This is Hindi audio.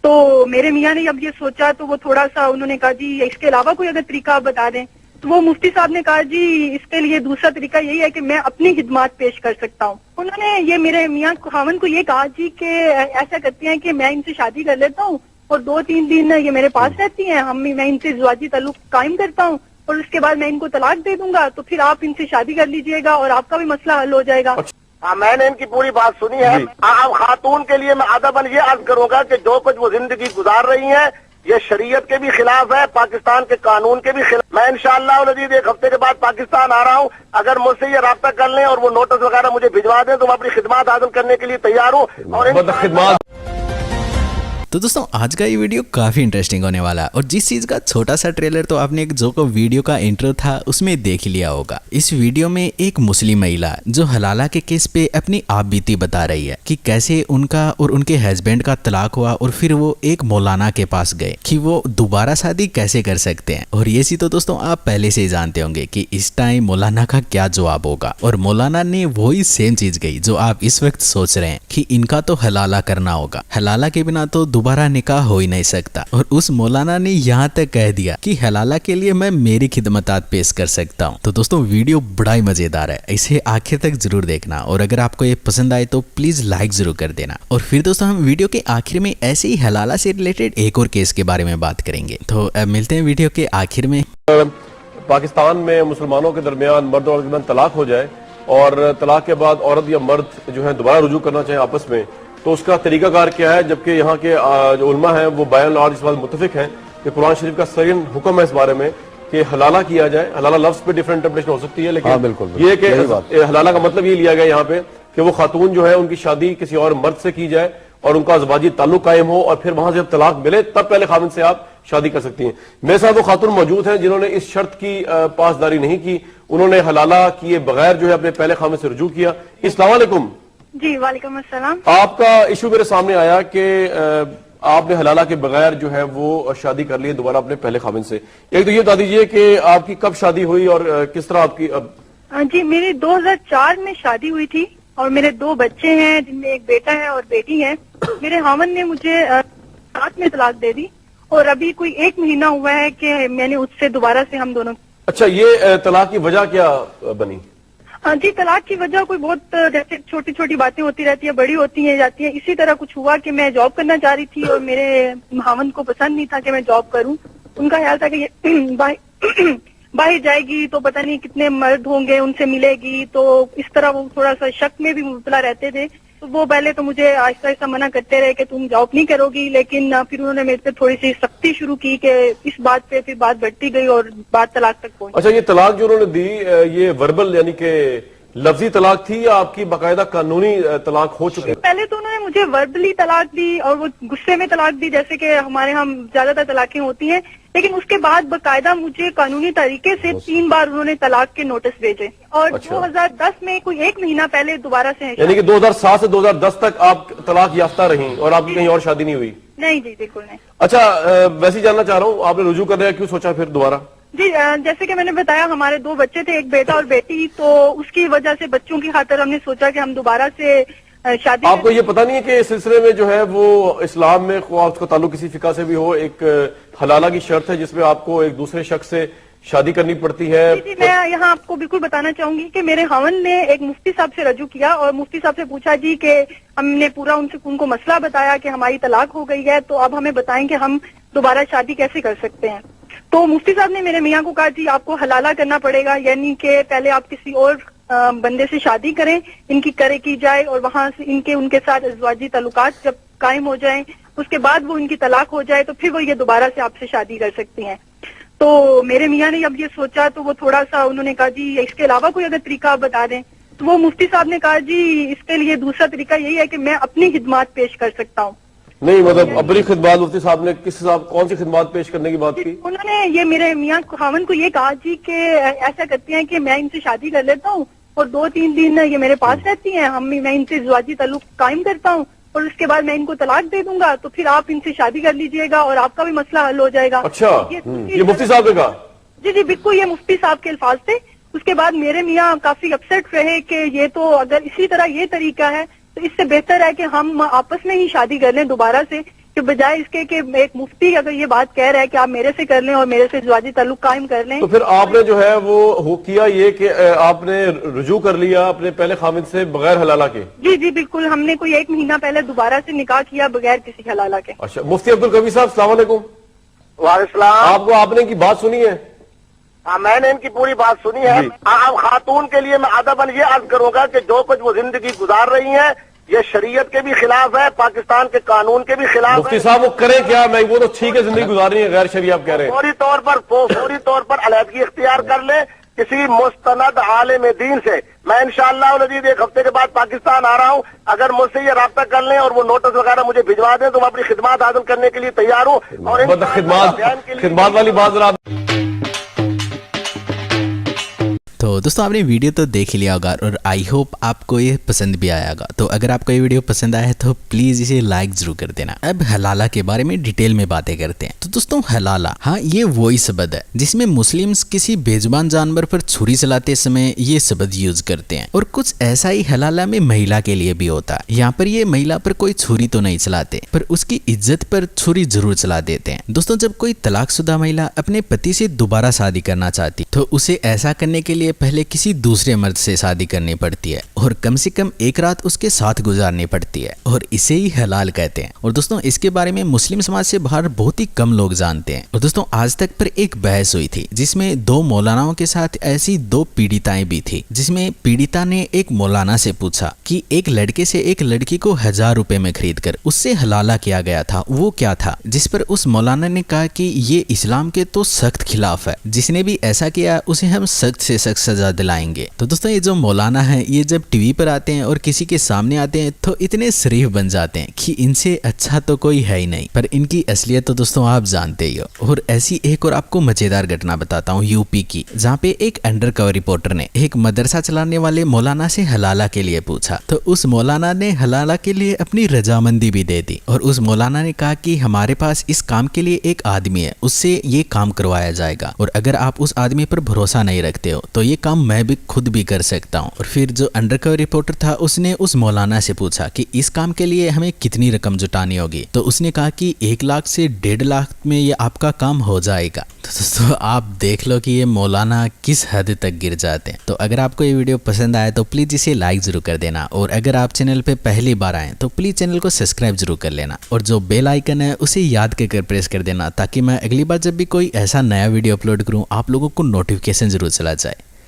तो मेरे मियाँ ने अब ये सोचा तो वो थोड़ा सा उन्होंने कहा जी इसके अलावा कोई अगर तरीका आप बता दें। तो वो मुफ्ती साहब ने कहा जी इसके लिए दूसरा तरीका यही है कि मैं अपनी खिदमत पेश कर सकता हूँ। उन्होंने ये मेरे मियाँ खावन को ये कहा जी कि ऐसा करते हैं कि मैं इनसे शादी कर लेता हूँ और 2-3 दिन ये मेरे पास रहती हैं, मैं इनसे ज़वाजी ताल्लुक कायम करता हूँ और उसके बाद मैं इनको तलाक दे दूंगा, तो फिर आप इनसे शादी कर लीजिएगा और आपका भी मसला हल हो जाएगा। हाँ, मैंने इनकी पूरी बात सुनी है। अब खातून के लिए मैं अदबन ये अर्ज करूंगा कि जो कुछ वो जिंदगी गुजार रही है ये शरीयत के भी खिलाफ है, पाकिस्तान के कानून के भी खिलाफ। मैं इंशाअल्लाह अज़ीज़ 1 हफ्ते के बाद पाकिस्तान आ रहा हूँ, अगर मुझसे ये राब्ता कर लें और वो नोटिस वगैरह मुझे भिजवा दें तो मैं अपनी खिदमत हासिल करने के लिए तैयार हूँ। और तो दोस्तों आज का ये वीडियो काफ़ी इंटरेस्टिंग होने वाला है और जिस चीज़ का छोटा सा ट्रेलर तो आपने एक जो को वीडियो का इंट्रो था उसमें देख ही लिया होगा। इस वीडियो में एक मुस्लिम महिला जो हलाला के केस पे अपनी आप बीती बता रही है कि कैसे उनका और उनके हस्बैंड का तलाक हुआ और फिर वो एक मौलाना के पास गए कि वो दोबारा शादी कैसे कर सकते हैं। और ये चीज तो दोस्तों आप पहले से ही जानते होंगे कि इस टाइम मौलाना का क्या जवाब होगा, और मौलाना ने वही सेम चीज कही जो आप इस वक्त सोच रहे हैं कि इनका तो हलाला करना होगा, हलाला के बिना तो दोबारा निकाह हो ही नहीं सकता। और उस मौलाना ने यहाँ तक कह दिया कि हलाला के लिए मैं मेरी खिदमतात पेश कर सकता हूँ। तो दोस्तों वीडियो बड़ा ही मजेदार है, इसे आखिर तक जरूर देखना और अगर आपको ये पसंद आए तो प्लीज लाइक जरूर कर देना। और फिर दोस्तों हम वीडियो के आखिर में ऐसे ही हलाला से रिलेटेड एक और केस के बारे में बात करेंगे। तो अब मिलते हैं वीडियो के आखिर में। पाकिस्तान में मुसलमानों के दरमियान मर्द और औरत के दरमियान तलाक हो जाए और तलाक के बाद औरत या मर्द जो है दोबारा रुजू करना चाहे आपस में, तो उसका तरीकाकार क्या है। जबकि यहाँ के जो उलमा हैं वो बायन और इस बात मुत्तफिक हैं कि कुरान शरीफ का सरीन हुक्म है इस बारे में कि हलाला किया जाए। हलाला लफ्ज पे डिफरेंट इंटरप्रिटेशन हो सकती है, लेकिन बिल्कुल ये कि हलाला का मतलब ये लिया गया यहाँ पे कि वो खातून जो है उनकी शादी किसी और मर्द से की जाए और उनका ज़वाजी ताल्लुक कायम हो और फिर वहां से जब तलाक मिले तब पहले खाविंद से आप शादी कर सकती हैं। मेरे साथ वो खातून मौजूद हैं जिन्होंने इस शर्त की पासदारी नहीं की, उन्होंने हलाला किए बगैर जो है अपने पहले खाविंद से रुजू किया। अस्सलाम वालेकुम। जी वालेकुम अस्सलाम। आपका इशू मेरे सामने आया कि आपने हलाला के बगैर जो है वो शादी कर ली दोबारा अपने पहले खाविंद से। एक तो ये बता दीजिए कि आपकी कब शादी हुई और किस तरह आपकी जी मेरी 2004 में शादी हुई थी और मेरे 2 बच्चे हैं जिनमें एक बेटा है और बेटी है। मेरे हामन ने मुझे साथ में तलाक दे दी और अभी कोई 1 महीना हुआ है कि मैंने उससे दोबारा से हम दोनों। अच्छा, ये तलाक की वजह क्या बनी? जी तलाक की वजह कोई बहुत जैसे छोटी छोटी बातें होती रहती है, बड़ी होती है जाती है। इसी तरह कुछ हुआ कि मैं जॉब करना चाह रही थी और मेरे हामन को पसंद नहीं था कि मैं जॉब करूं। उनका ख्याल था कि ये बाहर जाएगी तो पता नहीं कितने मर्द होंगे, उनसे मिलेगी, तो इस तरह वो थोड़ा सा शक में भी मुबतला रहते थे। तो वो पहले तो मुझे आहिस्ता आहिस्ता मना करते रहे कि तुम जॉब नहीं करोगी, लेकिन फिर उन्होंने मेरे पे थोड़ी सी सख्ती शुरू की कि इस बात पे फिर बात बढ़ती गई और बात तलाक तक पहुंची। अच्छा, ये तलाक जो उन्होंने दी ये वर्बल यानी कि लफ्जी तलाक थी या आपकी बाकायदा कानूनी तलाक हो चुकी है? पहले तो उन्होंने मुझे वर्बली तलाक दी और वो गुस्से में तलाक दी, जैसे कि हमारे यहाँ ज्यादातर तलाकें होती हैं, लेकिन उसके बाद बाकायदा मुझे कानूनी तरीके से 3 बार उन्होंने तलाक के नोटिस भेजे और 2010 में कोई 1 महीना पहले दोबारा से, यानी कि 2007 से 2010 तक आप तलाक याफ्ता रही और आपकी कहीं और शादी नहीं हुई? नहीं जी बिल्कुल नहीं। अच्छा, वैसे ही जानना चाह रहा हूँ आपने रुजू करने का क्यों सोचा फिर दोबारा? जी जैसे कि मैंने बताया हमारे 2 बच्चे थे, एक बेटा और बेटी, तो उसकी वजह से बच्चों की खातिर हमने सोचा कि हम दोबारा से शादी। आपको ये पता नहीं है कि इस सिलसिले में जो है वो इस्लाम में उसका ताल्लुक किसी फिका से भी हो, एक हलाला की शर्त है जिसमें आपको एक दूसरे शख्स से शादी करनी पड़ती है? जी मैं यहाँ आपको बिल्कुल बताना चाहूंगी कि मेरे हावन ने एक मुफ्ती साहब से रजू किया और मुफ्ती साहब से पूछा जी कि हमने पूरा उनको मसला बताया कि हमारी तलाक हो गई है, तो अब हमें बताएं कि हम दोबारा शादी कैसे कर सकते हैं। तो मुफ्ती साहब ने मेरे मियाँ को कहा जी आपको हलाला करना पड़ेगा, यानी कि पहले आप किसी और बंदे से शादी करें, इनकी की जाए और वहां से उनके साथ अज़वाजी ताल्लुकात जब कायम हो जाएं, उसके बाद वो इनकी तलाक हो जाए तो फिर वो ये दोबारा से आपसे शादी कर सकती हैं। तो मेरे मियाँ ने अब ये सोचा तो वो थोड़ा सा उन्होंने कहा जी इसके अलावा कोई अगर तरीका आप बता दें। तो वो मुफ्ती साहब ने कहा जी इसके लिए दूसरा तरीका यही है कि मैं अपनी खिदमत पेश कर सकता हूँ। नहीं मतलब अपनी खिदमत मुफ्ती साहब ने कौन सी खिदमत पेश करने की बात की? उन्होंने ये मेरे मियाँ खावन को ये कहा जी कि ऐसा करते हैं कि मैं इनसे शादी कर लेता हूँ और 2-3 दिन ये मेरे पास रहती हैं, मैं इनसे ज़वाजी ताल्लुक कायम करता हूँ और उसके बाद मैं इनको तलाक दे दूंगा, तो फिर आप इनसे शादी कर लीजिएगा और आपका भी मसला हल हो जाएगा। अच्छा, ये मुफ्ती साहब ने कहा? जी बिल्कुल, ये मुफ्ती साहब के अल्फाज थे। उसके बाद मेरे मियाँ काफी अपसेट रहे कि ये तो अगर इसी तरह ये तरीका है तो इससे बेहतर है कि हम आपस में ही शादी कर लें दोबारा से, कि बजाय इसके कि एक मुफ्ती अगर ये बात कह रहा है कि आप मेरे से कर लें और मेरे से ज़वाजी ताल्लुक कायम कर लें, तो फिर आपने जो है वो किया ये कि आपने रुजू कर लिया अपने पहले खामिद से बगैर हलाला के? जी जी बिल्कुल, हमने कोई 1 महीना पहले दोबारा से निकाह किया बगैर किसी हलाला के। अच्छा, मुफ्ती अब्दुल कवी साहब अस्सलाम वालेकुम। वालेकुम। आपने की बात सुनी है? हाँ, मैंने इनकी पूरी बात सुनी है। अब खातून के लिए मैं अदबन ये अर्ज करूंगा कि जो कुछ वो जिंदगी गुजार रही हैं ये शरीयत के भी खिलाफ है, पाकिस्तान के कानून के भी खिलाफ है। मुफ्ती साहब वो करें क्या? मैं वो तो ठीक है जिंदगी गुजार रही है, गैर शरीय आप कह रहे हैं। फौरी तौर पर अलहदगी इख्तियार कर ले किसी मुस्तनद आलिम दीन से। मैं इंशाअल्लाह अज़ीज़ 1 हफ्ते के बाद पाकिस्तान आ रहा हूँ, अगर मुझसे ये राब्ता कर लें और वो नोटिस वगैरह मुझे भिजवा दें तो मैं अपनी खिदमत हासिल करने के लिए तैयार हूँ। और खिदमत वाली बात जरा। तो दोस्तों आपने वीडियो तो देख ही लिया होगा और आई होप आपको ये पसंद भी आया होगा। तो अगर आपको ये वीडियो पसंद आया है तो प्लीज़ इसे लाइक ज़रूर कर देना। अब हलाला के बारे में डिटेल में बातें करते हैं। तो दोस्तों हलाला, हाँ, ये वही शब्द है जिसमें मुस्लिम्स किसी बेजुबान जानवर पर छुरी चलाते समय ये शब्द यूज करते हैं। और कुछ ऐसा ही हलाला में महिला के लिए भी होता है। यहाँ पर ये महिला पर कोई छुरी तो नहीं चलाते पर उसकी इज्जत पर छुरी जरूर चला देते हैं। दोस्तों जब कोई तलाकशुदा महिला अपने पति से दोबारा शादी करना चाहती तो उसे ऐसा करने के लिए पहले किसी दूसरे मर्द से शादी करनी पड़ती है और कम से कम 1 रात उसके साथ गुजारनी पड़ती है और इसे ही हलाल कहते हैं। और दोस्तों इसके बारे में मुस्लिम समाज से बाहर बहुत ही कम लोग जानते हैं। और दोस्तों आज तक पर एक बहस हुई थी जिसमें 2 मौलानाओं के साथ ऐसी 2 पीड़िताएं भी थी, जिसमें पीड़िता ने एक मौलाना से पूछा कि एक लड़के से एक लड़की को 1000 रुपए में खरीद कर उससे हलाला किया गया था, वो क्या था? जिस पर उस मौलाना ने कहा कि ये इस्लाम के तो सख्त खिलाफ है, जिसने भी ऐसा किया उसे हम सख्त से सख्त सजा दिलाएंगे। तो दोस्तों ये जो मौलाना है ये जब टीवी पर आते हैं और किसी के सामने आते हैं तो इतने शरीफ बन जाते हैं कि इनसे अच्छा तो कोई है ही नहीं, पर इनकी असलियत तो दोस्तों आप जानते ही हो। और ऐसी एक और आपको मजेदार घटना बताता हूँ यूपी की, जहाँ पे एक अंडरकवर रिपोर्टर ने एक मदरसा चलाने वाले मौलाना से हलाला के लिए पूछा तो उस मौलाना ने हलाला के लिए अपनी रजामंदी भी दे दी। और उस मौलाना ने कहा कि हमारे पास इस काम के लिए एक आदमी है, उससे ये काम करवाया जाएगा और अगर आप उस आदमी पर भरोसा नहीं रखते हो तो ये काम मैं भी खुद भी कर सकता हूँ। और फिर जो अंडरकवर रिपोर्टर था उसने उस मौलाना से पूछा कि इस काम के लिए हमें कितनी रकम जुटानी होगी, तो उसने कहा कि 1 लाख से 1.5 लाख में ये आपका काम हो जाएगा। तो दोस्तों आप देख लो कि ये मौलाना किस हद तक गिर जाते हैं। तो अगर आपको ये वीडियो पसंद आया तो प्लीज इसे लाइक जरूर कर देना और अगर आप चैनल पे पहली बार आए तो प्लीज चैनल को सब्सक्राइब जरूर कर लेना और जो बेल आइकन है उसे याद कर प्रेस कर देना ताकि मैं अगली बार जब भी कोई ऐसा नया वीडियो अपलोड करूँ आप लोगों को नोटिफिकेशन जरूर चला जाए।